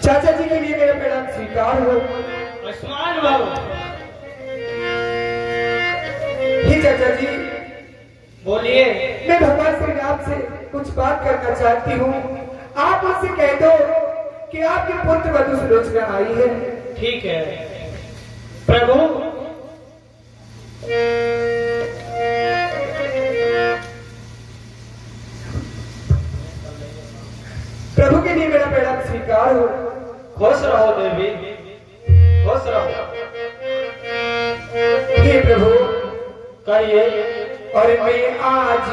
चाचा जी के लिए मेरा प्रणाम स्वीकार हो। आयुष्मान बाबू। ही चाचा जी बोलिए। मैं भगवान श्री राम से कुछ बात करना चाहती हूँ। आप मुझसे कह दो कि आपके पुत्र वधु सुलोचना आई है। ठीक है प्रभु। प्रभु के लिए मेरा प्रणाम स्वीकार हो। खुश रहो देवी, खुश रहो। हे प्रभु कहिए। और मैं आज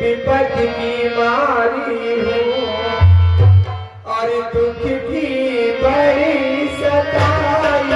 विपत्ति की मारी हूँ और दुख की बड़ी सताई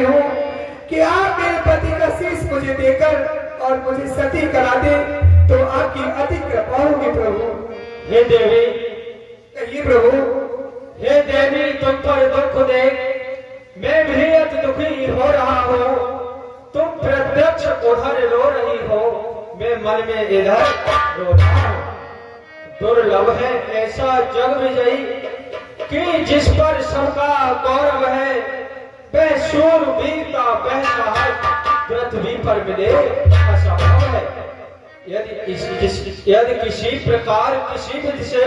हूँ। कि आप मेरे पति का शीश मुझे देकर और मुझे सती करा दे तो आपकी अति कृपा होगी प्रभु। हे देवी। कहिए प्रभु। हे देवी तुम पर दुख देख मैं भी अति दुखी हो रहा हूँ। तुम प्रत्यक्ष उधर रो रही हो, मैं मन में इधर रो रहा हूँ। दुर्लभ है ऐसा जग विजयी कि जिस पर सबका गौरव है। वह शूरवीर का वह साहस पृथ्वी पर मिले असंभव है। यदि किसी प्रकार किसी विधि से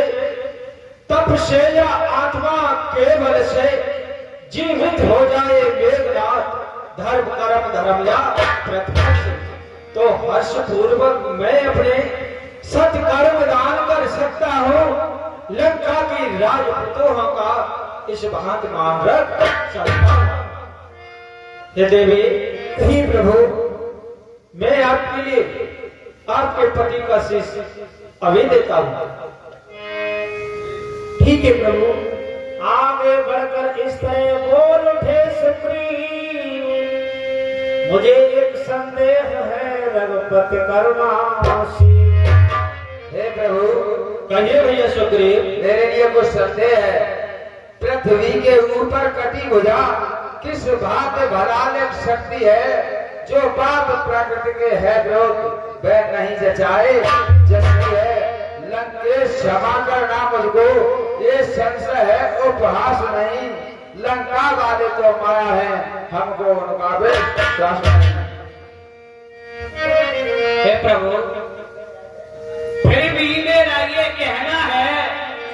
तप से या आत्मा केवल से जीवित हो जाए मेघनाथ धर्म कर्म धर्म या प्रथम से, तो हर्ष पूर्वक मैं अपने सत्कर्म दान कर सकता हूँ। लंका की राजपुतों का इस भांति मान रख सकता हूँ। हे देवी। ही प्रभु। मैं आपके लिए आपके पति का शीश अभी देता हूँ। ठीक है प्रभु। आगे बढ़कर इस तरह बोल उठे सुग्रीव, मुझे एक संदेह है रघुपति करुणाशील। हे प्रभु। कहिए भैया सुग्रीव। मेरे लिए कुछ संदेह है। पृथ्वी के ऊपर कटी भुजा किस भांति भयानक शक्ति है जो पाप प्रकृति के है विरोध वह नहीं जचाए जैसी है। लंकेश क्षमा करना मुझको ये संशय है उपहास नहीं। लंका वाले तो माया है हमको उनका विश्वास नहीं। हे प्रभु फिर भी मेरा ये कहना है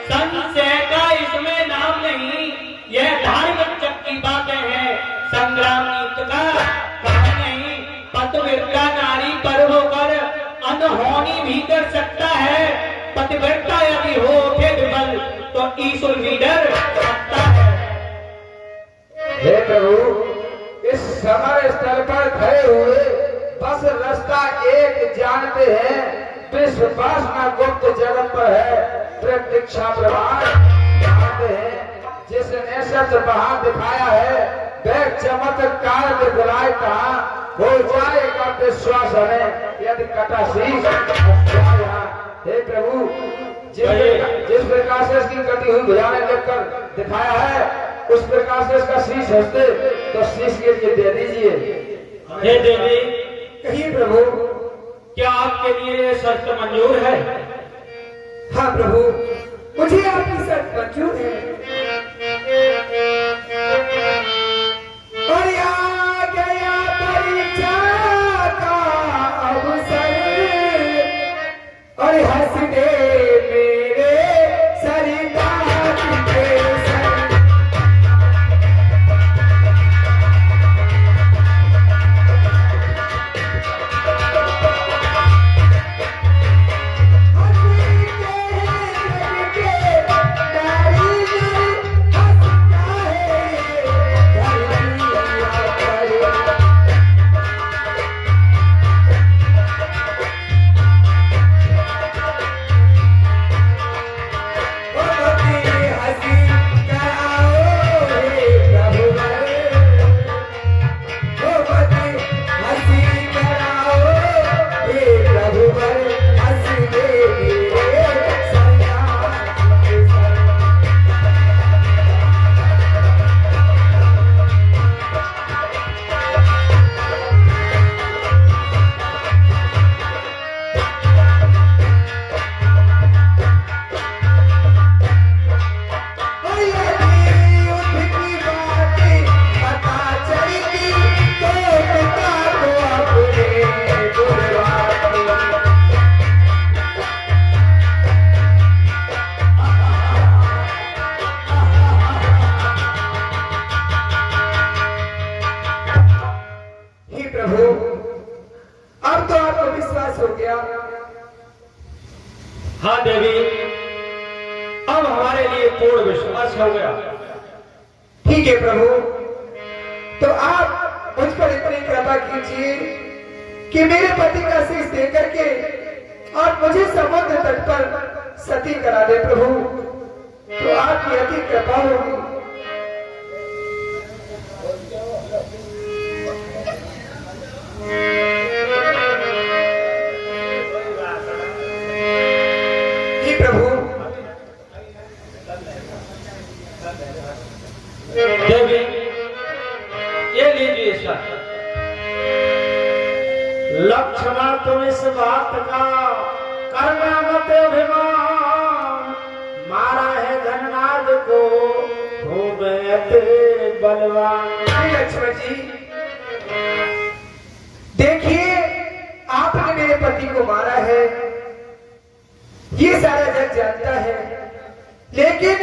संशय का इसमें नाम नहीं। यह धार्मिक की बातें हैं, संग्राम नीति का काम नहीं। पतिव्रता नारी पर होकर अनहोनी भी कर सकता है। पतिव्रता यदि हो के विमल तो ईश्वर भी डर सकता है। हे प्रभु इस समर स्थल पर खड़े हुए बस रास्ता एक जानते हैं। विश्वास न गुप्त जगत पर है प्रतीक्षा प्रमाण जानते हैं। जिसने सत्य बहार दिखाया है वह चमत्कार दिखलाए कहा हो जाएगा विश्वास हमें यदि कटा शीश। हे प्रभु जिस प्रकार से इसकी कटी हुई भुजाएं देखकर दिखाया है उस प्रकार से इसका शीश हंसते तो शीश के लिए दे दीजिए। हे देवी, कहिए प्रभु। क्या आपके लिए ये शर्त मंजूर है? हाँ प्रभु, मुझे आपकी शर्त मंजूर है। और आ गया परीक्षा का अवसर, और हंस दे मेरे सरिता के सर। हाँ देवी, अब हमारे लिए पूर्ण विश्वास हो गया। ठीक है प्रभु, तो आप मुझ पर इतनी कृपा कीजिए कि मेरे पति का शीश दे करके आप मुझे समुद्र तट पर सती करा दे प्रभु, तो आपकी अति कृपा होगी। जी प्रभु। देवी, ये लीजिए सर, लक्ष्मण तुम इस बात का करना मत अभिमान, मारा है धननाद को हो गए बलवान। लक्ष्मण जी देखिए, आपने मेरे पति को मारा है, ये सारा जग जानता है, लेकिन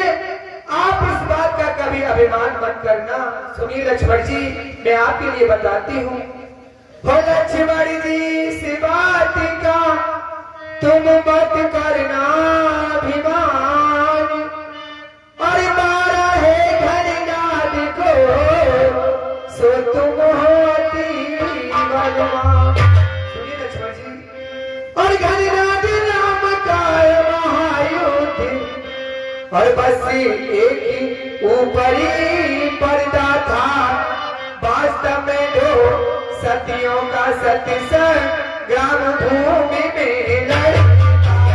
आप इस बात का कभी अभिमान मत करना। सुनिए लक्ष्मण जी, मैं आपके लिए बताती हूँ। हो लक्ष्मण जी इस बात का तुम मत करना अभिमान, और मारा है धननाद को सो तुम होती बलवान। सुनिए लक्ष्मण जी, और धननाद नाम का महायुद्ध, और बस एक ही ऊपरी पर्दा था, वास्तव में दो सतियों का सत्संग ग्राम भूमि में लड़ता था।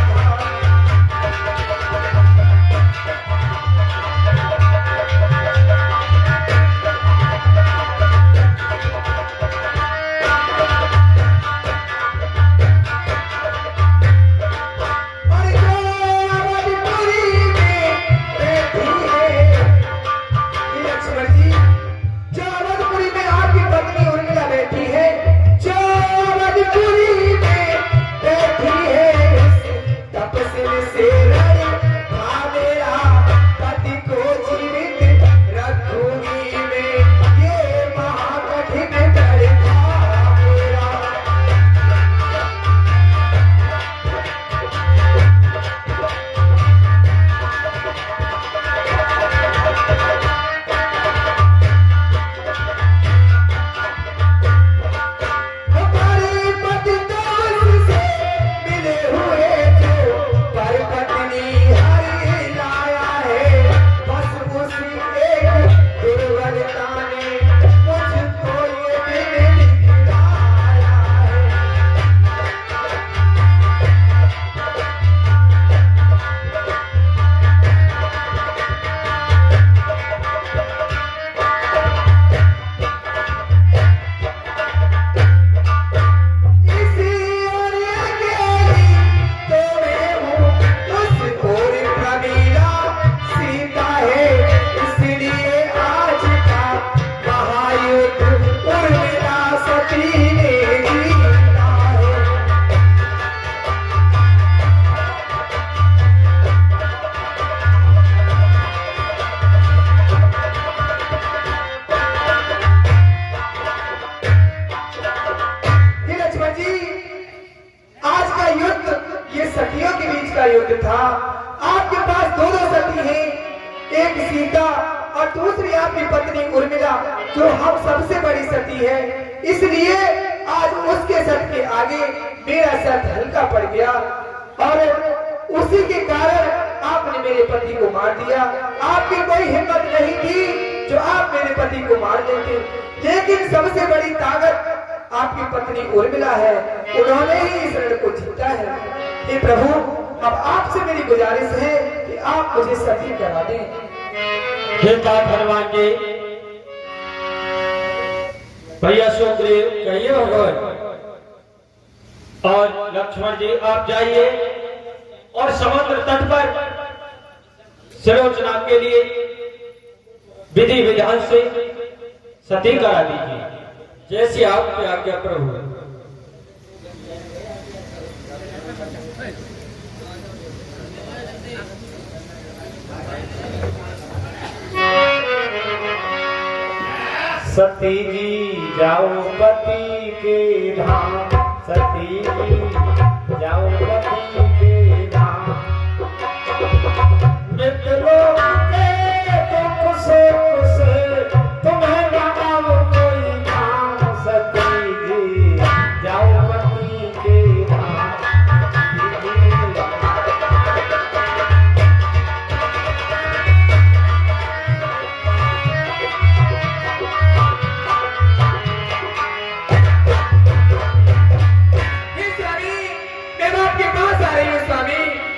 और जो अवधपुरी में बैठी है, लक्ष्मण जी, जो अवधपुरी में आपकी पत्नी उर्मिला बैठी है, जो अवधपुरी में बैठी है, एक सीता और दूसरी आपकी पत्नी उर्मिला जो हम सबसे बड़ी सती है, इसलिए आज उसके सत के आगे मेरा सत हल्का पड़ गया और उसी के कारण आपने मेरे पति को मार दिया। आपकी कोई हिम्मत नहीं थी जो आप मेरे पति को मार देते, लेकिन सबसे बड़ी ताकत आपकी पत्नी उर्मिला है, उन्होंने ही इस रण को जीता है। हे प्रभु, अब आपसे मेरी गुजारिश है कि आप मुझे सती करा दें। हे हनुमान जी, भैया सुग्रीव कहिए भगवान और लक्ष्मण जी आप जाइए और समुद्र तट पर सिरोचना के लिए विधि विधान से सती करा दीजिए, जैसी आपकी आज्ञा प्रभु। सती जी जाओ पति के धाम, सती जी जाओ पति के धाम, मित्रों के दुख से तुम्हें लगाओ कोई काम, सती जी जाओ पति के धाम।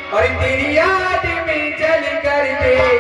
और तेरी याद में जल कर दे